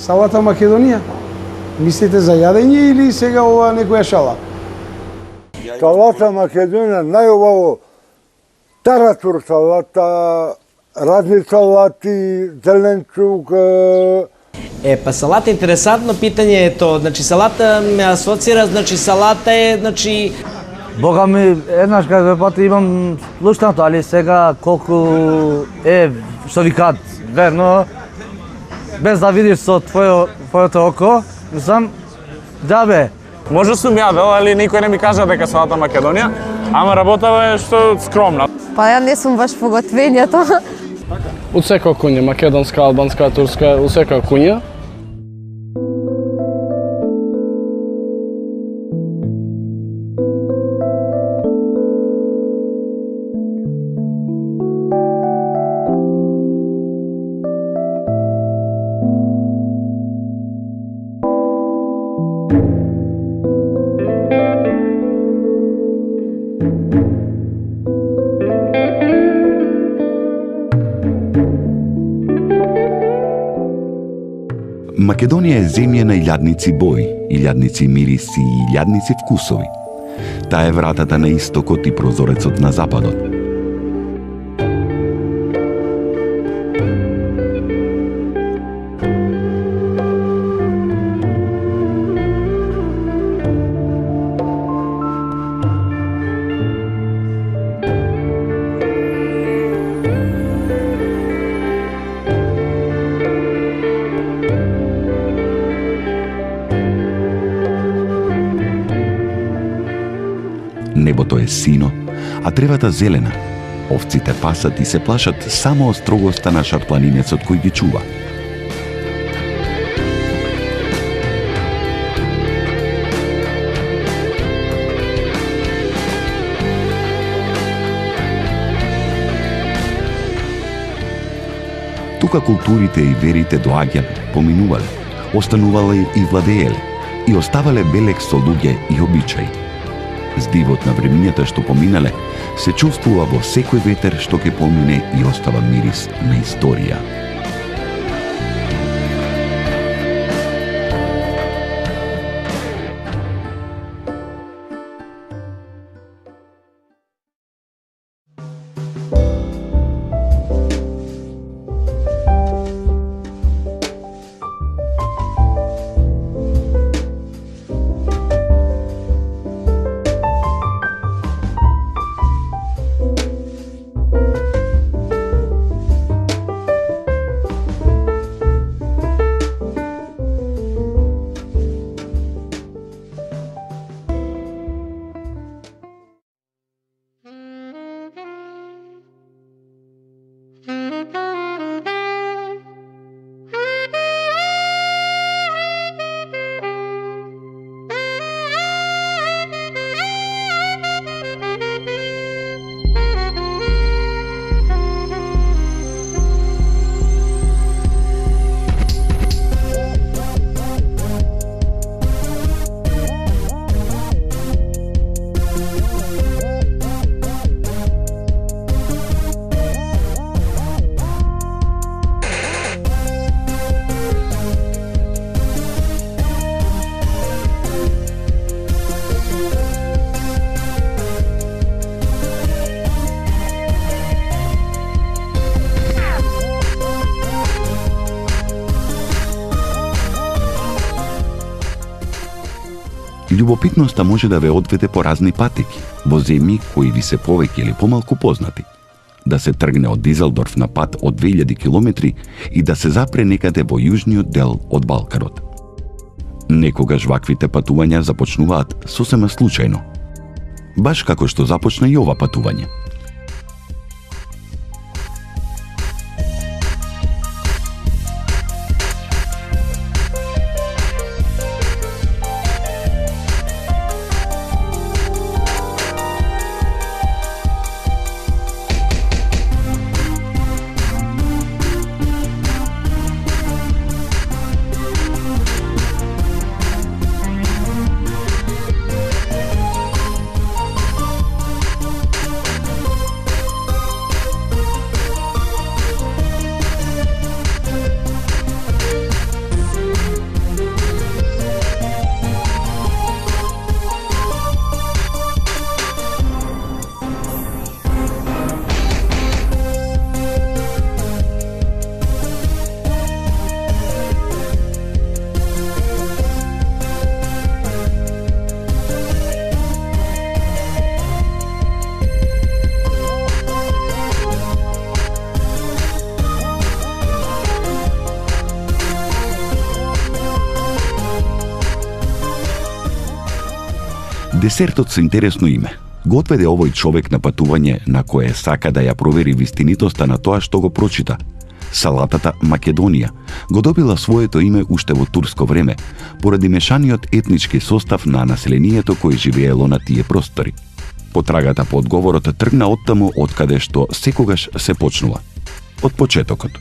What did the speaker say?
Салата Македонија? Мислите за јадење или сега ова некоја шала? Салата Македонија најубаво таратур салата, разни салати, зеленчук. Па салата е интересантно питање е тоа. Значи салата ме асоцира, значи салата е, значи Бога ми, еднаш кај пати имам слушнато, али сега колку е, што викаат, верно, без да видиш со твоето око, мислам, џабе. Може сум јадел, али никој не ми кажа дека салата Македонија, ама работава е што скромна. Па ја не сум баш по готвењето. Од секоја куња, македонска, албанска, турска, од секоја куња. Македонија е земја на илјадници бои, илјадници мириси и илјадници вкусови. Таа е вратата на истокот и прозорецот на западот. Небото е сино, а тревата зелена. Овците пасат и се плашат само од строгоста на шарпланинецот кој ги чува. Тука културите и верите доаѓале, поминувале, останувале и владееле и оставале белег со луѓе и обичаи. Здивот на времињата што поминале се чувствува во секој ветер што ќе помине и остава мирис на историја. Љубопитноста може да ве одведе по разни патеки, во земји кои ви се повеќе или помалку познати. Да се тргне од Дизелдорф на пат од 2000 километри и да се запре некаде во јужниот дел од Балканот. Некогаш ваквите патувања започнуваат сосема случајно. Баш како што започна и ова патување. Десертот со интересно име го отведе овој човек на патување на кое сака да ја провери вистинитоста на тоа што го прочита. Салатата Македонија го добила своето име уште во турско време, поради мешаниот етнички состав на населението кој живеело на тие простори. Потрагата по одговорот тргна оттаму од каде што секогаш се почнува. Од почетокот.